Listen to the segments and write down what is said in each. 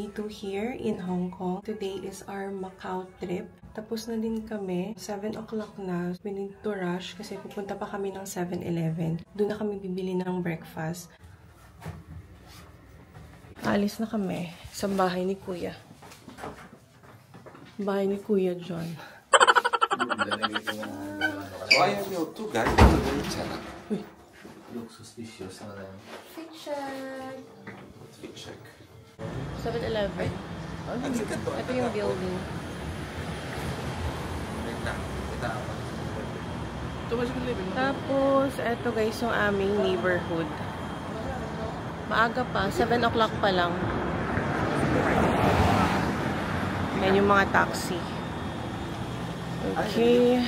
day 2 here in Hong Kong. Today is our Macau trip. Tapos na din kami. 7 o'clock na. We need to rush kasi pupunta pa kami ng 7-Eleven. Doon na kami bibili ng breakfast. Alis na kami sa bahay ni Kuya. Bahay ni Kuya John. Why are you two guys? Uy. Look suspicious. Fit check. Fit check. 7-Eleven. Ito yung building. Tapos, ito guys yung aming neighborhood. Maaga pa, 7 o'clock pa lang. Yan yung mga taxi. Okay.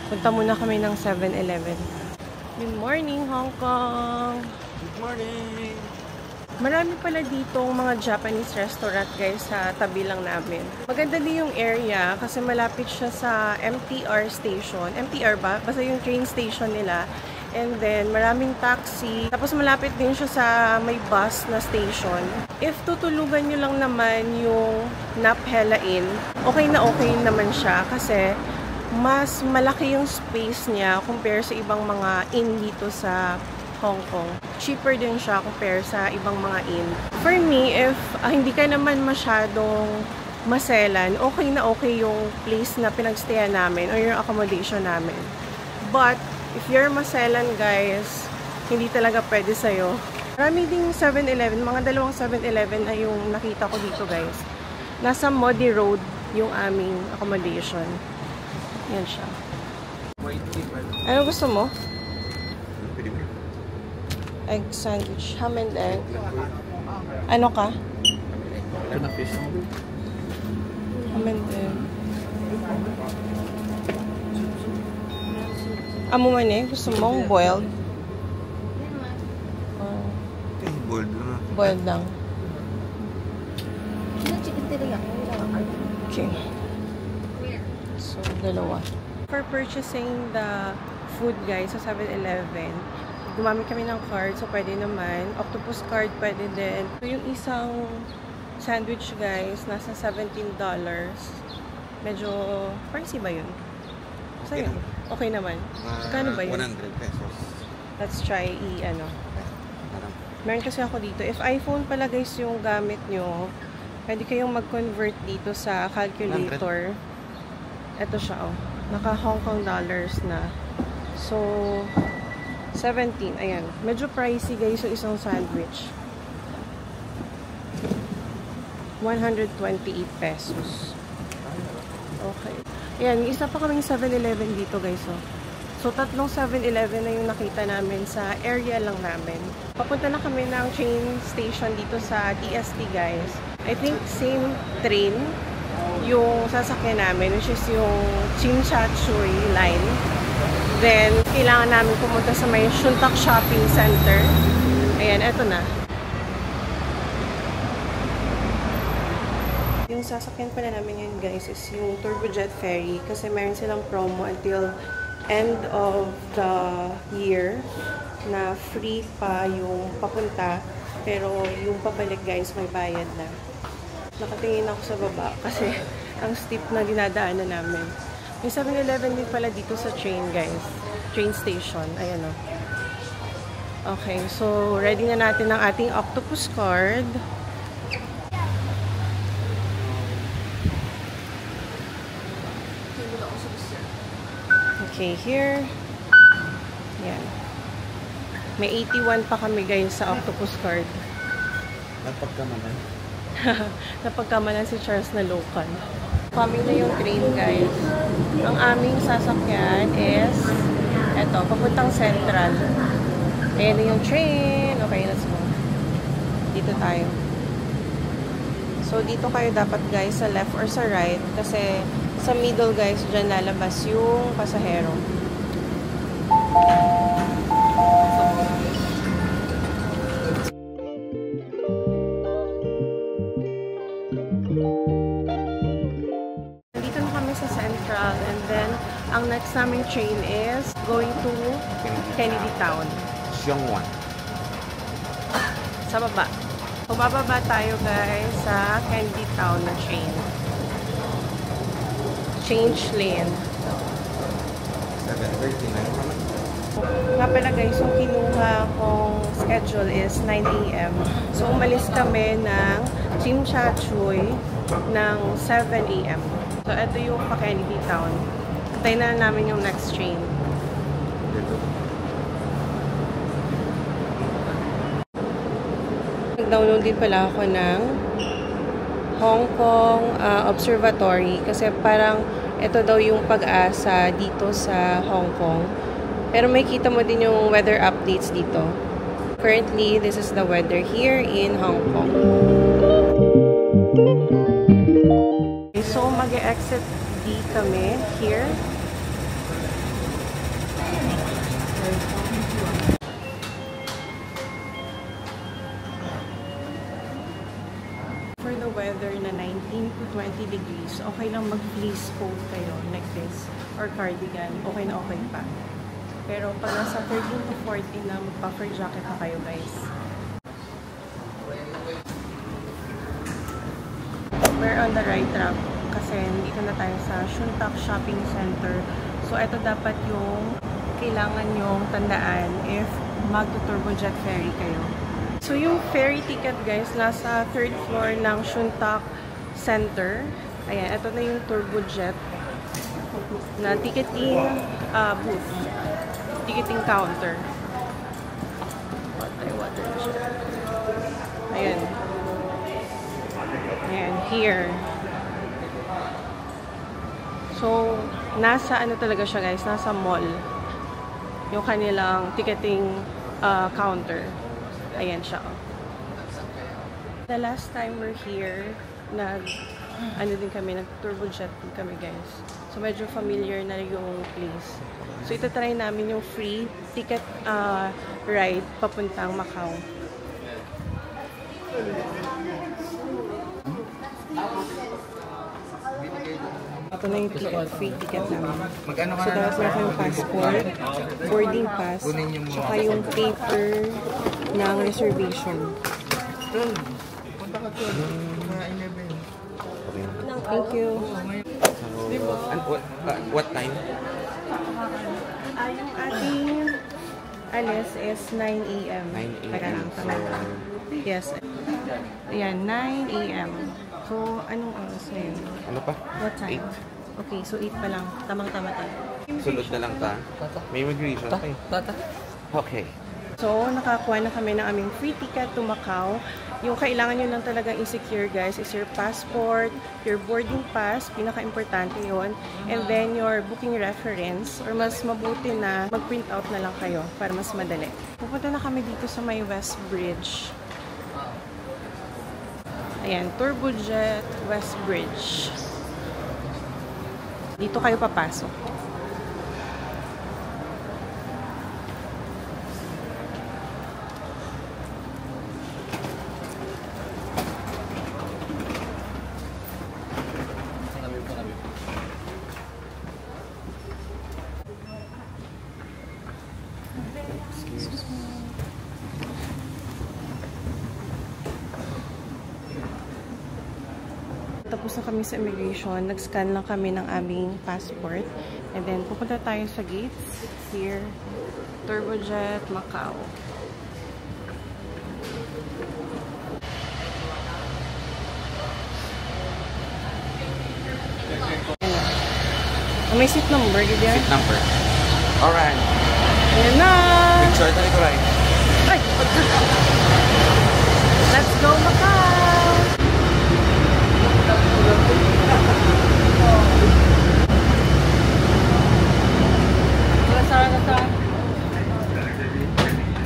Punta muna kami ng 7-Eleven. Good morning, Hong Kong! Good morning! Marami pala dito mga Japanese restaurant guys sa tabi lang namin. Maganda din yung area kasi malapit siya sa MTR station. MTR ba? Basta yung train station nila. And then maraming taxi. Tapos malapit din siya sa may bus na station. If tutulugan nyo lang naman yung Naphela Inn, okay naman siya kasi mas malaki yung space niya compare sa ibang mga inn dito sa Hong Kong. Cheaper din siya compare sa ibang mga inn. For me, if hindi ka naman masyadong maselan, okay na okay yung place na pinagstayan namin or yung accommodation namin. But, if you're maselan guys, hindi talaga pwede sa'yo. Marami ding 7-Eleven, mga dalawang 7-Eleven ay yung nakita ko dito guys. Nasa Muddy Road yung aming accommodation. Yan siya. Ano gusto mo? Egg sandwich. Ham and egg. Ano ka? Ham and egg. Amo man eh. Gusto mong boiled? Boiled lang. Boiled lang. Okay. So, dalawa. For purchasing the food guys sa 7-Eleven, gumamit kami ng card, so pwede naman. Octopus card pwede din. So, yung isang sandwich guys, nasa $17. Medyo pricey ba yun? Okay naman. Okay naman. Kano ba yun? 100 pesos. Let's try Meron kasi ako dito. If iPhone pala guys yung gamit nyo, pwede kayong mag-convert dito sa calculator. 100. Ito siya Naka Hong Kong dollars na. So, 17. Ayan. Medyo pricey guys yung isang sandwich. 128 pesos. Okay. Ayan. Isa pa kaming 7-Eleven dito guys. So, tatlong 7-Eleven na yung nakita namin sa area lang namin. Papunta na kami ng train station dito sa DST guys. I think same train yung sasakyan namin, which is yung Tsim Sha Tsui line. Then, kailangan namin pumunta sa may Shun Tak Shopping Center. Ayan, eto na. Yung sasakyan pala namin yun guys is yung Turbojet Ferry kasi meron silang promo until end of the year na free pa yung papunta pero yung pabalik guys may bayad na. Nakatingin ako sa baba kasi ang steep na dinadaanan namin. May 7-Eleven din pala dito sa train guys. Train station. Ayan o. Okay, so ready na natin ang ating octopus card. Okay, here. Yan. May 81 pa kami guys sa octopus card. Napagkamanan. Napagkamanan si Charles na local. Coming na yung train guys. Ang aming sasakyan is eto, papuntang Central. Ayan na yung train. Okay, let's go. Dito tayo. So, dito kayo dapat guys sa left or sa right kasi sa middle guys, dyan lalabas yung pasahero. Dito na kami sa Central and then ang next naming train is going to Kennedy Town. Xiongwan. Sa baba. Bumababa tayo guys sa Candy Town na train. Change lane. 7:39. Nga pala guys, yung kinuha kong schedule is 9 AM. So umalis kami ng Chimchachoy ng 7 AM. So ito yung pa-Candy Town. Katay na namin yung next train. Nag-download din pala ako ng Hong Kong Observatory kasi parang ito daw yung pag-asa dito sa Hong Kong. Pero may kita mo din yung weather updates dito. Currently, this is the weather here in Hong Kong. Okay, so mag-exit D kami here. For the weather na 19 to 20 degrees, okay lang mag-fleece coat kayo like this or cardigan. Okay na okay pa. Pero pag nasa 13 to 14 na, mag-puffer jacket na kayo guys. We're on the right track kasi dito na tayo sa Shun Tak Shopping Center. So ito dapat yung kailangan yung tandaan if mag-turbojet ferry kayo. So yung ferry ticket guys, nasa 3rd floor ng Shun Tak Center. Ayan, ito na yung turbojet na ticketing booth. Ticketing counter. Water na siya. Ayan. Ayan, here. So, nasa ano talaga siya guys, nasa mall. Yung kanilang ticketing counter. Ayan siya. The last time we're here, ano din kami, nag-turbojet din kami guys. So, medyo familiar na yung place. So, ito try namin yung free ticket ride papuntang Macau. Ito na yung ticket, free ticket namin. So, dapat meron kayong passport, boarding pass, tsaka yung paper ng reservation. Thank you. And what time? Yung ating alis is 9 AM. 9 Teka lang, AM. tama. Yes. Ayan, 9 AM. So, anong oras na yun? Ano pa? What time? 8. Okay, so 8 pa lang. Tamang-tama tayo. Sunod na lang ta. May immigration pa eh. Okay. So, nakakuha na kami ng aming free ticket to Macau. Yung kailangan nyo lang talagang i-secure guys is your passport, your boarding pass, pinaka-importante yon, and then your booking reference, or mas mabuti na mag-print out na lang kayo para mas madali. Pupunta na kami dito sa may West Bridge. Ayan, Turbojet West Bridge. Dito kayo papasok. Tapos na kami sa immigration, nag-scan lang kami ng aming passport. And then, pupunta tayo sa gates. Here, Turbojet, Macau. May seat number, gid yan? Seat number. Alright. Ayan na! Picture tayo ito right. Ay! Let's go, Macau!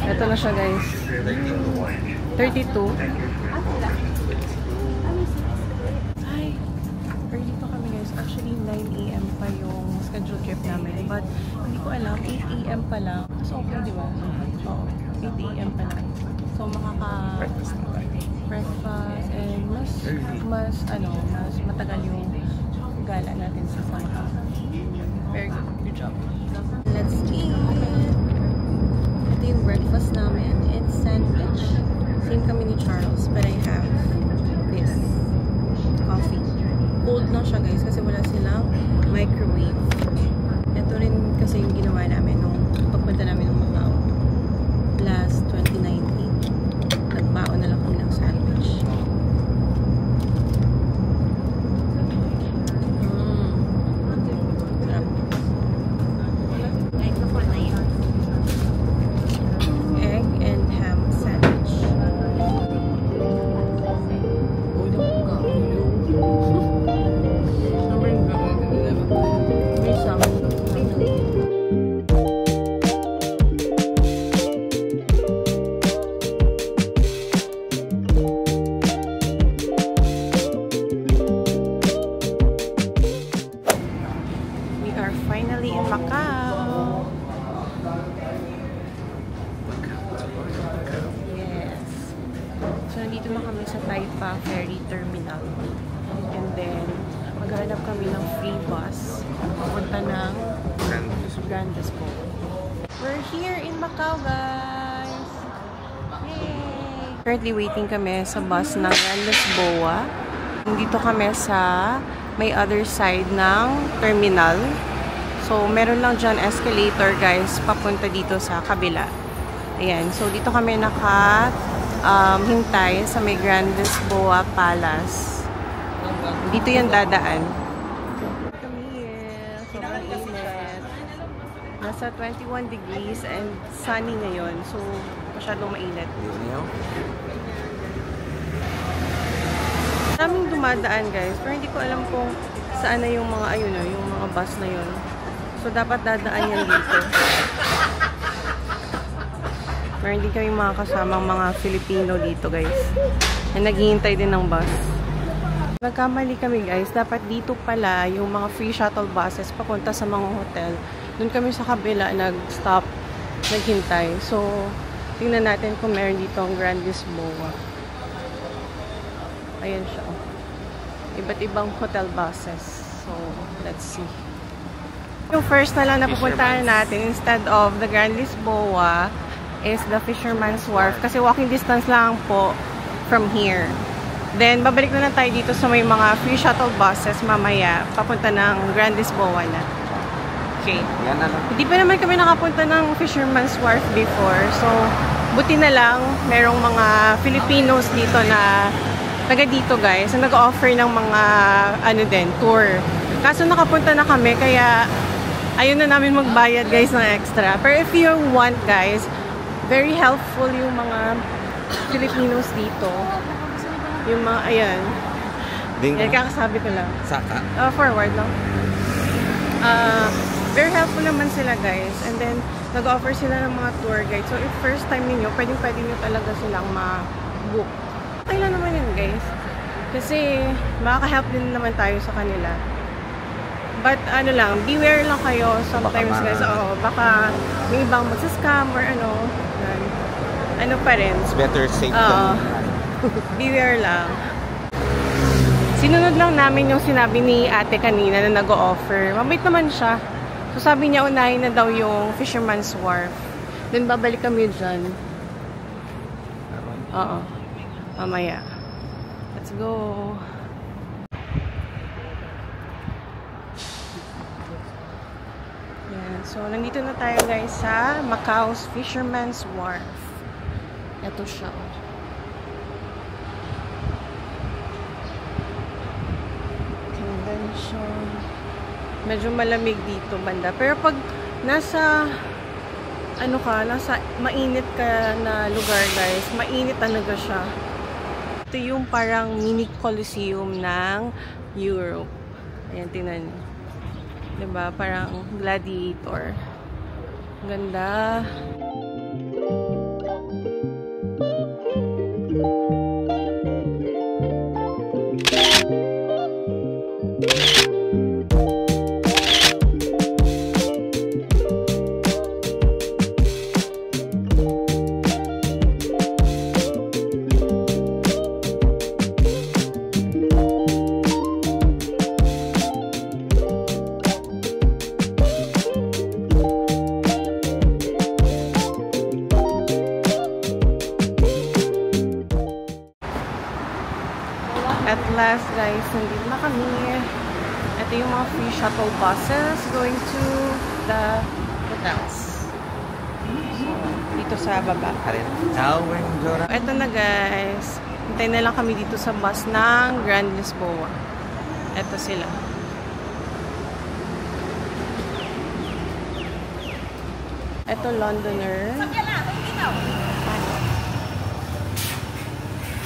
Ito na siya guys. 32. Ay, early pa kami guys. Actually 9 AM pa yung scheduled trip namin. But hindi ko alam, 8 AM pa lang. So okay, di ba? Oo, 8 AM pa lang. So Breakfast na tayo. breakfast and mas matagal yung gala natin sa Macau. Very good. Good job. Let's eat. Ito yung breakfast namin. It's sandwich Same kami ni Charles, but I have this coffee. Cold lang siya guys kasi wala silang microwave. Ito rin kasi yung ginawa namin nung pagpunta namin ng Macau last 2019. Nagbaon na lang kami ng sandwich. Egg and ham sandwich. May some. We are finally in Macau. Yes. So, nandito na kami sa Taipa Ferry Terminal. And then, maghanap kami ng free bus. Papunta ng Grandes po. We're here in Macau, guys! Yay! Currently waiting kami sa bus ng Grandes Boa. Dito kami sa may other side ng terminal. So, meron lang dyan escalator, guys, papunta dito sa kabila. Ayan. So, dito kami hintay sa may Grandes Boa Palace. Dito yung dadaan. Sobrang init. Nasa 21 degrees and sunny ngayon. So, masyadong mainit. Daming dumadaan guys, pero hindi ko alam kung saan na yung mga yung mga bus na yun. So dapat dadaan yan dito. Pero hindi kami mga kasamang mga Filipino dito guys. Na naghihintay din ng bus. Nagkamali kami guys, dapat dito pala yung mga free shuttle buses papunta sa mga hotel. Doon kami sa kabila nag-stop, naghintay. So tingnan natin kung meron dito ang Grandes Boa. Ayan siya. Iba't ibang hotel buses. So, let's see. Yung first na lang na pupuntahan natin instead of the Grandes Boa is the Fisherman's Wharf. Kasi walking distance lang po from here. Then, babalik na lang tayo dito sa may mga free shuttle buses mamaya. Papunta ng Grandes Boa na. Okay. Yan na lang. Hindi pa naman kami nakapunta ng Fisherman's Wharf before. So, buti na lang merong mga Filipinos dito na taga dito guys, na nag-offer ng mga tour. Kaso nakapunta na kami kaya ayun na namin magbayad guys ng extra. Pero if you want guys, very helpful yung mga Filipinos dito. Yung mga ayan. Yan kakasabi ko lang. Saka? Forward lang. Very helpful naman sila guys. And then nag-offer sila ng mga tour guide. So if first time niyo, pwede nyo talaga silang ma-book. Okay lang naman yun guys. Kasi makaka-help din naman tayo sa kanila. But beware lang kayo sometimes guys. Baka may ibang magsascam or pa rin. It's better safe than beware lang. Sinunod lang namin yung sinabi ni ate kanina na nag-o-offer. Mabait naman siya. So sabi niya unahin na daw yung Fisherman's Wharf. Then babalik kami dyan. Oo. Mamaya. Let's go. Yan. So, nandito na tayo guys sa Macau's Fisherman's Wharf. Ito siya. Convention. Medyo malamig dito banda. Pero pag nasa nasa mainit ka na lugar guys, mainit talaga siya. Ito yung parang mini Colosseum ng Europe. Ayan, tingnan niyo. Diba? Parang gladiator. Ganda. At last guys, nandito na kami. Ito yung mga free shuttle buses going to the hotels. So, dito sa baba. Ito na guys. Hintayin na lang kami dito sa bus ng Grand Lisboa. Ito sila. Ito Londoner.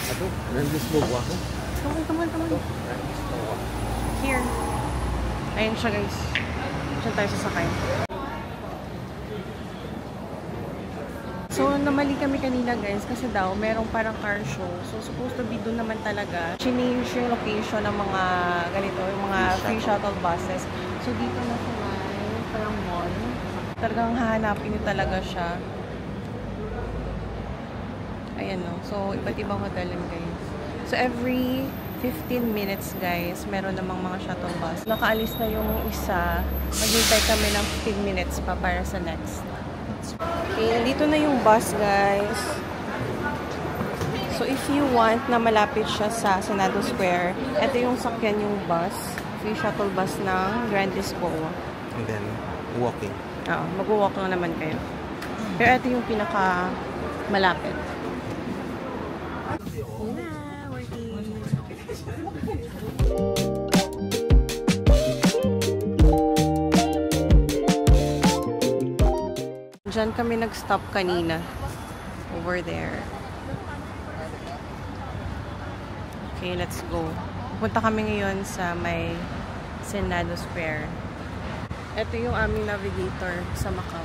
Ito, Grand Lisboa. Come on. Here. Ayan siya guys. Diyan tayo sasakay. So, namali kami kanina guys kasi daw merong parang car show. So, supposed to be doon naman talaga. Change yung location ng mga ganito, yung mga free shuttle buses. So, dito na sa may parang mall. Talagang hahanapin nyo talaga siya. Ayan no. So, iba't ibang hotel yun guys. So, every 15 minutes guys, meron namang mga shuttle bus. Nakaalis na yung isa. Maghintay kami ng 15 minutes pa para sa next. Okay, dito na yung bus guys. So if you want na malapit siya sa Senado Square, ito yung sakyan yung bus. Free shuttle bus ng Grand Lisboa. And then, walking. Oo, mag-walk lang naman kayo. Pero ito yung pinaka malapit. Diyan kami nag-stop kanina. Over there. Okay, let's go. Pupunta kami ngayon sa may Senado Square. Ito yung aming navigator sa Macau.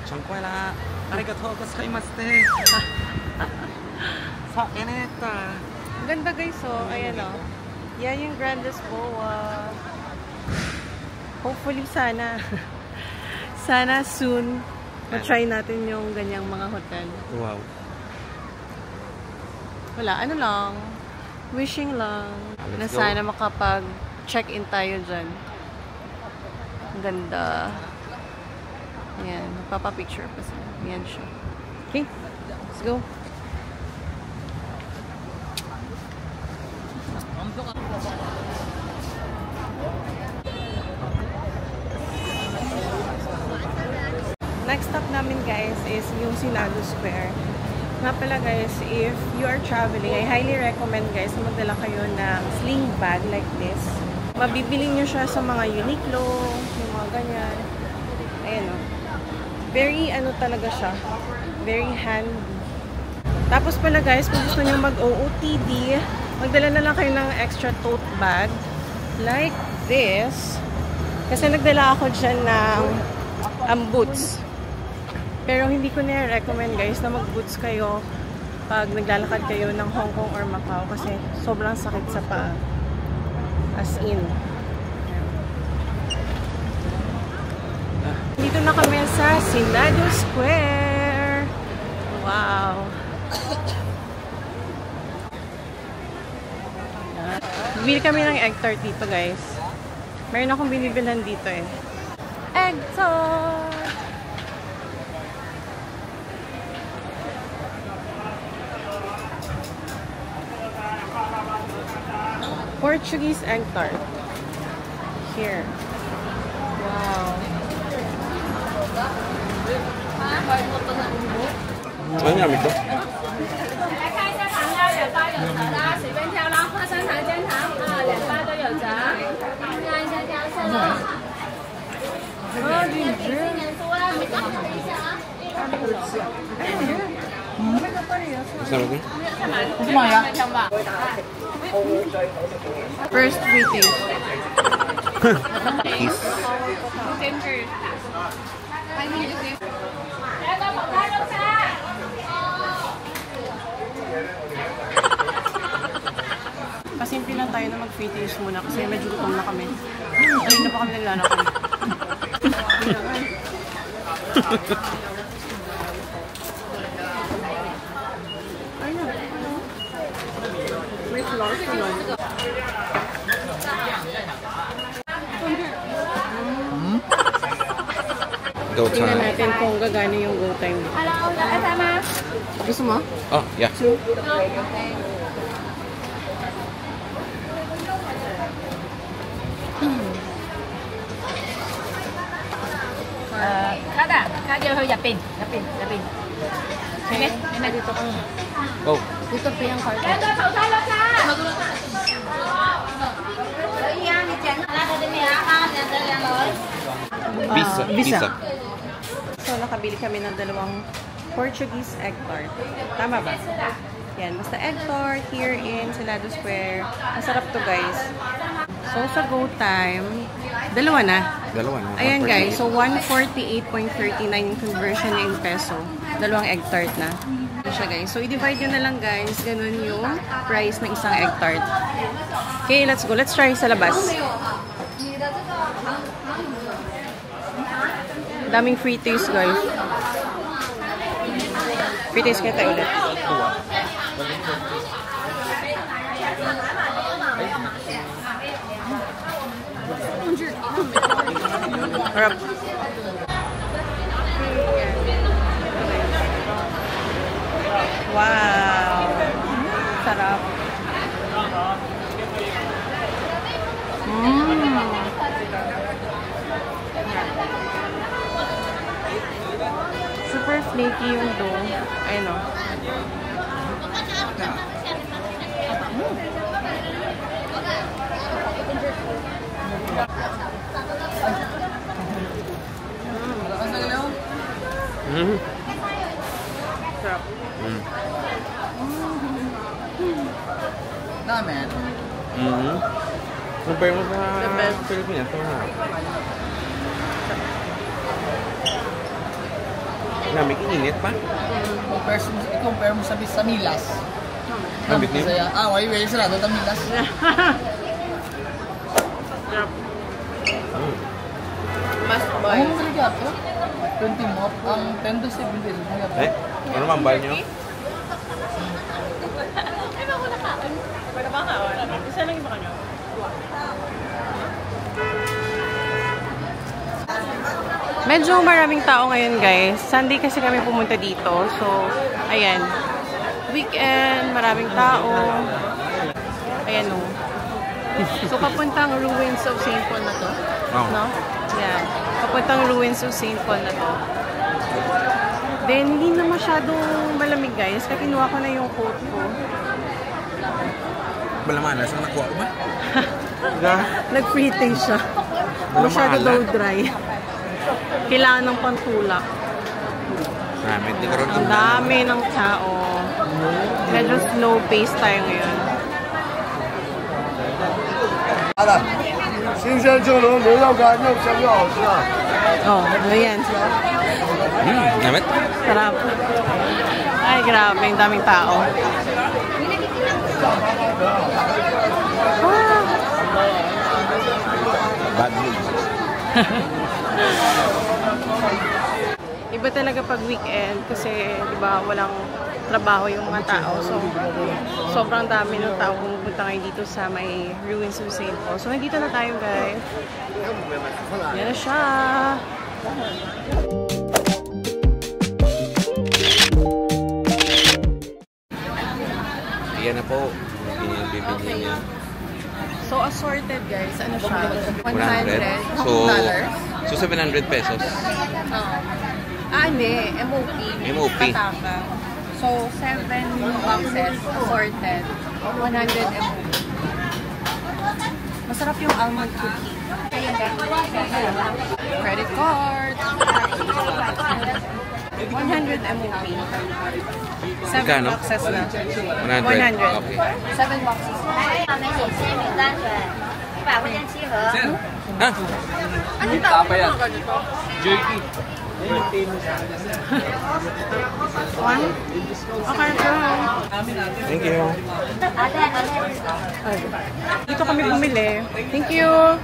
Chankwala. Arigatou gozaimashite. Sa eneta. Ang ganda guys, oh. Ayan, oh. Yan yung Grand Lisboa. Hopefully, sana. Sana soon, ma-try natin yung ganyang mga hotel. Wow. Wala, ano lang. Wishing lang. Na sana makapag-check-in tayo dyan. Ang ganda. Ayan, magpapapicture pa sila. Ayan siya. Okay, let's go. Next stop namin guys is yung Senado Square. Nga pala guys, if you are traveling, I highly recommend guys na magdala kayo ng sling bag like this. Mabibili nyo siya sa mga Uniqlo, yung mga ganyan. Ayan o. Very ano talaga siya. Very handy. Tapos pala guys, kung gusto nyo mag-OOTD, magdala na lang kayo ng extra tote bag. Like this. Kasi nagdala ako dyan ng boots. Pero hindi ko na-recommend guys na mag-boots kayo pag naglalakad kayo ng Hong Kong or Macau kasi sobrang sakit sa paa. As in. Dito na kami sa Senado Square. Wow. Bili kami ng egg tart dito guys. Meron akong binibilhan dito eh. Egg tart! Portuguese egg tart. Here. Wow. Ano nga ito? First greeting. Kiss. Pasimple lang tayo na mag-free taste muna kasi medyo gutom na kami. Ayun na pa kami naglalakad. Ayun na. May flour pa nun. Go time. Tingnan natin kung gagana yung go time. Gusto mo? Oh, yeah. Kada ho yapin. Okay, dito ko. Go. Dito pa yung card. Visa. So, nakabili kami ng dalawang Portuguese egg tart. Tama ba? Yan, basta egg tart here in Salado Square. Masarap to, guys. So, sa go time, dalawa na. Ayan, guys. So, 148.39 yung conversion in peso. Dalawang egg tart na. Ito siya, guys. So, i-divide nyo na lang, guys. Ganun yung price ng isang egg tart. Okay, let's go. Let's try sa labas. Daming free taste, guys. Free taste kaya tayo ulit. Harap. Wow! Sarap. Super flaky yung dough. Ayun o. Sarap. Namin. Compare mo sa Pilipinas. Namik, init pa? I-compare mo sa Milas. Namik niyo? Wala sarado sa Milas. Must buy. Ano mo talaga ito? 20 mo? Ang 10 to 7 pesos mo ito. Ano mambal nyo? Para ba ka? Isa lang yung baka nyo. Medyo maraming tao ngayon, guys. Sunday kasi kami pumunta dito. So, ayan. Weekend, maraming tao. Ayan o. So, papuntang Ruins of St. Paul na to. No? Ayan. Papuntang Ruins of St. Paul na to. Then, hindi na masyadong malamig, guys. Kaya kinuha ko na yung coat ko. Balamana, saan nakuha ko ba? Nag-free taste siya. Masyado daw dry. Kailangan ng pantulak. Ang dami ng tao. Medyo slow pace tayo ngayon. Oh, ano yan? Namit? Sarap. Ay, grabe. Ang daming tao. Bad news. Iba talaga pag weekend kasi, di ba, walang trabaho yung mga tao. So, sobrang dami ng tao pumupunta ngayon dito sa may Ruins of St. Paul. So, nandito na tayo, guys. Yan na siya. Yan na po. Bibili niya. So, assorted, guys. Ano siya? 100. So 700 pesos. Hindi. MOP. MOP. Pataka. So, 7 boxes assorted. 100 MOP. Masarap yung almond cookie. Credit card. 100 MOP. 7 boxes na. 100. Okay. 7 boxes. Ha? Ano tawag yan? Jerky. One? Okay, go. Thank you. Dito kami bumili. Thank you.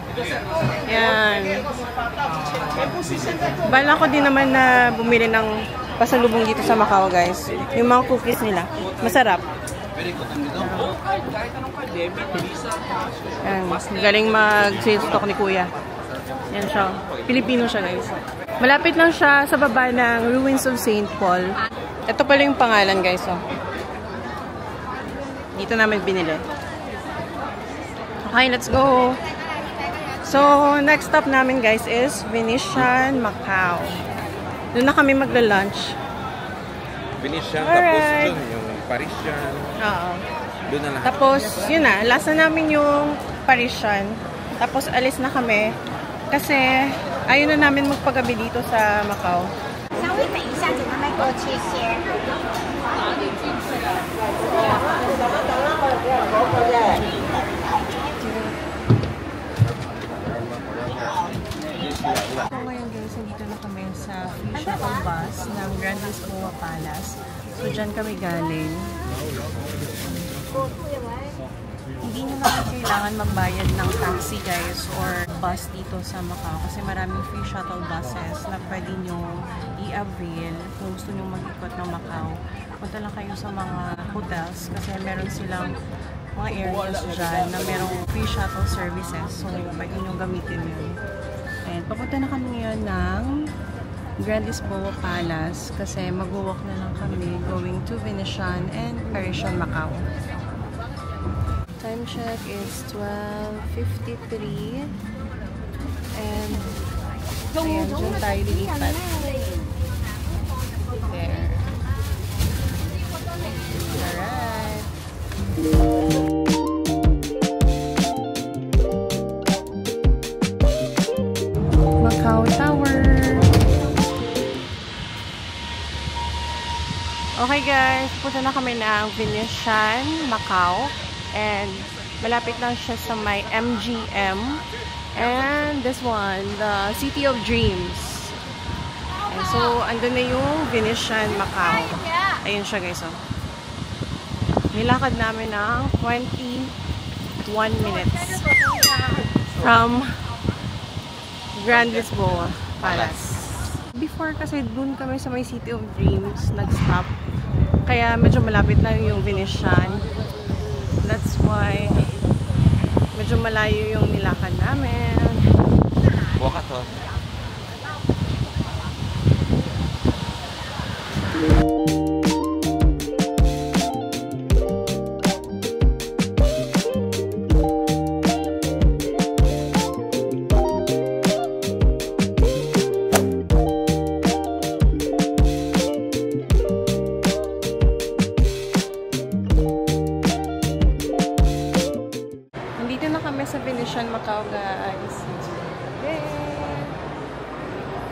Yan. Bala ko din naman na bumili ng pasalubong dito sa Macau, guys. Yung mga cookies nila. Masarap. Yan. Galing mag-sales stock ni Kuya. Yan siya. Pilipino siya, guys. Malapit lang siya sa baba ng Ruins of St. Paul. Ito pala yung pangalan, guys. Oh. Dito namin binili. Okay, let's go. So, next stop namin guys is Venetian, Macau. Doon na kami magla-lunch. Venetian, Alright. tapos dun, yung Parisian. Oo. Doon na lahat. Tapos, yun na. Last na namin yung Parisian. Tapos, alis na kami. Kasi, ayaw na namin magpagabi dito sa Macau. 稍微等一下，简单卖给我切些。 So ngayon guys, nandito na kami sa free shuttle bus ng Grand Lisboa Palace. So dyan kami galing. Hindi na naman kailangan magbayad ng taxi guys or bus dito sa Macau kasi maraming free shuttle buses na pwede nyo i-avail kung gusto nyo mag-ikot ng Macau. Punta lang kayo sa mga hotels kasi meron silang mga areas dyan na merong free shuttle services. So pwede nyo gamitin yun. And papunta na kami ngayon ng Grand Lisboa Palace kasi mag-walk na lang kami going to Venetian and Parisian Macau. Time check is 12:53 and ayan, dyan tayo lilipat. There. Alright. Macau Tower. Okay guys, punta na kami ng Venetian, Macau. And malapit lang siya sa may MGM. And this one, the City of Dreams. And so, andun na yung Venetian, Macau. Ayun siya guys. Oh. Nilakad namin ng 21 minutes from Grand Lisboa Palace. Before kasi dun kami sa may City of Dreams nag-stop. Kaya medyo malapit lang yung Venetian. That's why medyo malayo yung nilakad namin. Buka to. Sa Venetian, Macau guys. Yay!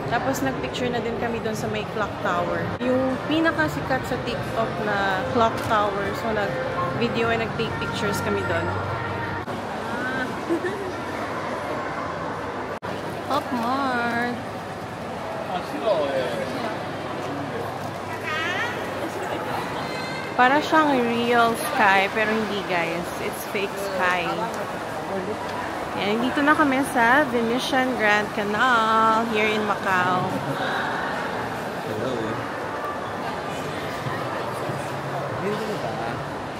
Tapos nagpicture na din kami doon sa may clock tower. Yung pinakasikat sa TikTok na clock tower. So nag-video and nag-take pictures kami doon. Up Mart! Para siyang real sky pero hindi guys. It's fake sky. Yan, dito na kami sa Venetian Grand Canal here in Macau. Hello.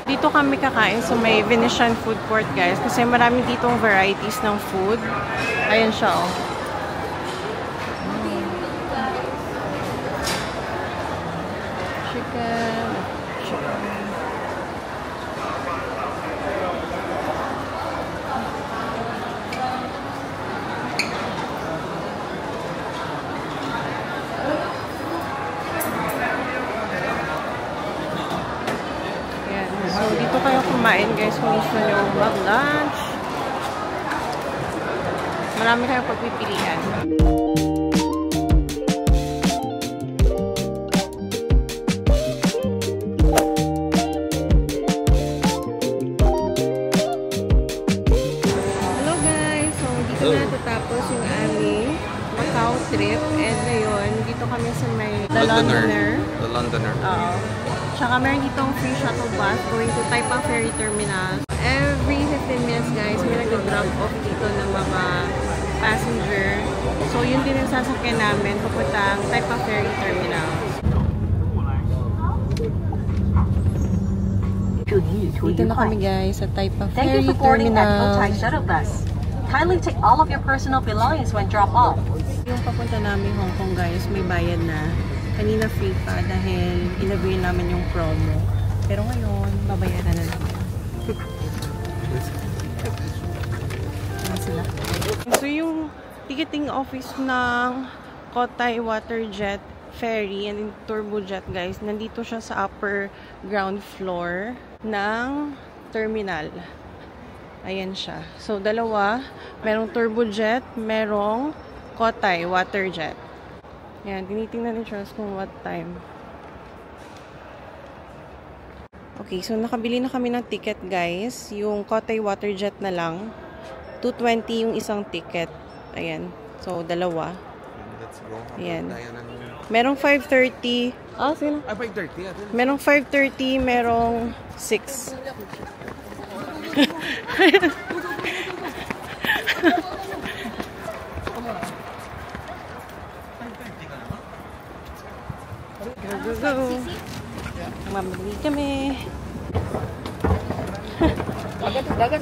Dito kami kakain sa may Venetian food court guys kasi marami ditong varieties ng food. Ayan siya oh. Chicken. So, dito kayo kumain guys kung gusto nyo mag-lunch. Marami kayong pagpipilian. Hello guys! So, dito na natatapos yung aming Macau trip. And ngayon, dito kami sa may The Londoner. The Londoner. Oo. Tsaka meron ditong free shuttle bus going to Taipa Ferry Terminal. Every 15 minutes guys, may nag-drop off dito ng mga passenger. So yun din yung sasakyan namin papuntang Taipa Ferry Terminal. Dito na kami guys sa Taipa Ferry Thank you for boarding at Terminal. Lotai Shuttle Bus. Kindly take all of your personal belongings when drop off. Yung papunta namin Hong Kong guys, may bayad na. Kanina free pa dahil in-avail namin yung promo. Pero ngayon, babayaran na naman. sila. So yung ticketing office ng Kotay Waterjet Ferry and Turbojet guys, nandito siya sa upper ground floor ng terminal. Ayan siya. So dalawa, merong Turbojet, merong Kotay Waterjet. Ayan, tinitingnan ni Charles kung what time. Okay, so nakabili na kami ng ticket guys. Yung Kotay Waterjet na lang. 220 yung isang ticket. Ayan. So, dalawa. Let's go. Ayan. Merong 5:30. Ah, sino? 5:30. Merong 5:30, merong 6. Go, go, go. Mamili kami. Dagan.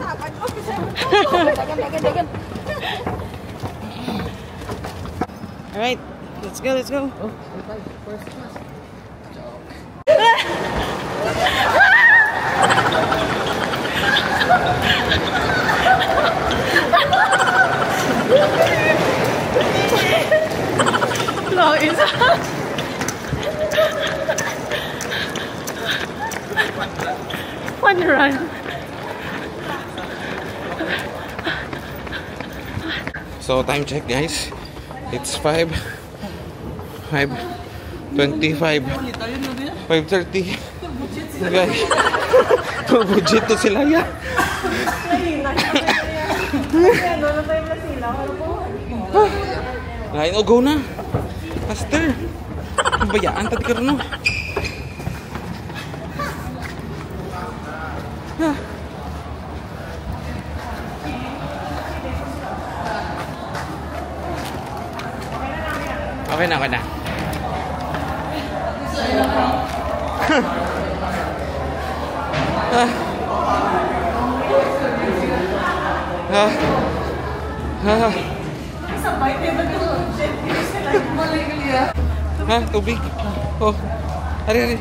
Alright, let's go, let's go. Oh, first class. No, isa. Fun run. So, time check guys. It's 5:25. 5:30. Guys. Budget to sila yan. Lain, oh, go na. Faster. Bayaan tadi karno. Okay na, okay na. Ha, tubig. Oh, hari.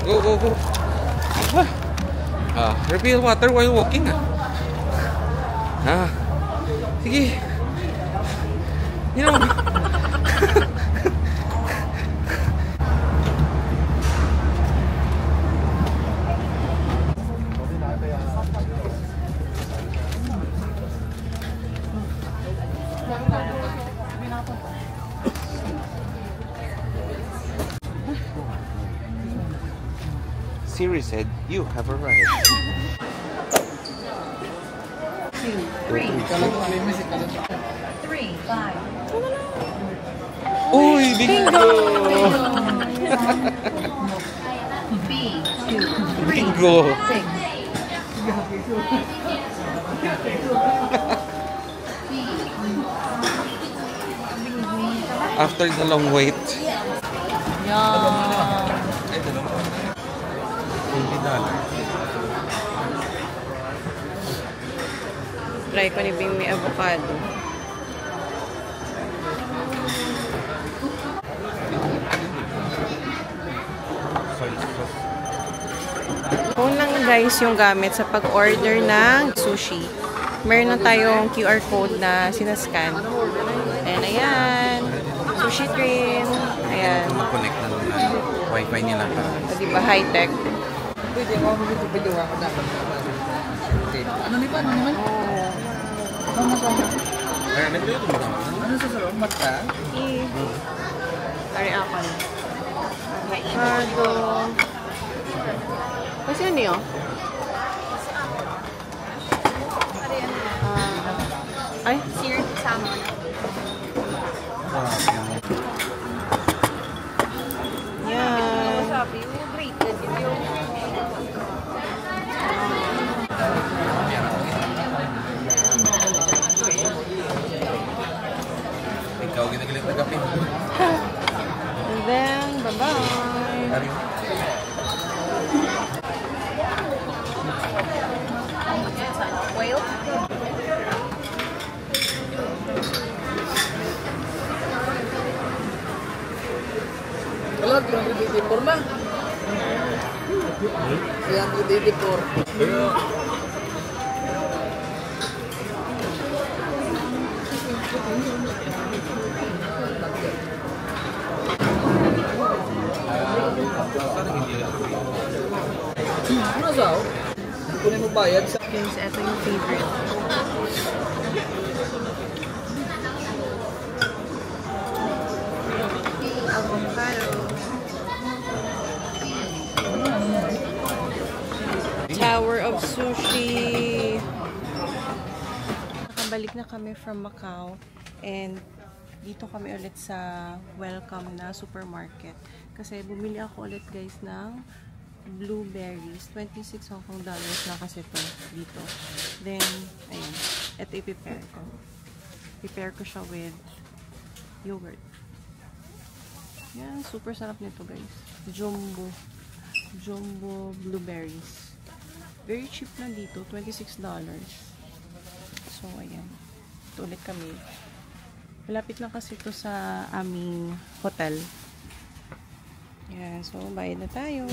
Go. Refill water while walking. Sige. You know. Siri said, "You have arrived." 2, 3, 5. Uy, bingo! B, 2, 3, Bingo! 6. After the long wait. Try ko ni Bing may avocado. Kung lang guys yung gamit sa pag-order ng sushi. Meron na tayong QR code na sinascan. And ayan. Sushi train. Ayan. Mag-connect na ng wifi nila. O, diba high-tech? Ano naman? Ano sa sarap? Mata? Tari ako na. Avocado. Kasi ano yun? Ay? Seared salmon. Yan. Sabi, rated yung Ikaw ginagilit na kape. And then, bye-bye. whale. Wala, 384 na. 384. Ano sa? Kunin mo bayad sa... Guys, ito yung favorite. Avocado. Tower of Sushi. Nakabalik na kami from Macau and dito kami ulit sa Welcome na supermarket. Kasi bumili ako ulit guys ng blueberries. 26 Hong Kong dollars na kasi ito dito. Then, ayun. Ito i-prepare ko. Prepare ko siya with yogurt. Yan, super sarap nito guys. Jumbo. Jumbo blueberries. Very cheap lang dito. $26. So, ayan. Ito ulit kami. Malapit lang kasi ito sa aming hotel. Yan. So, bayad na tayo.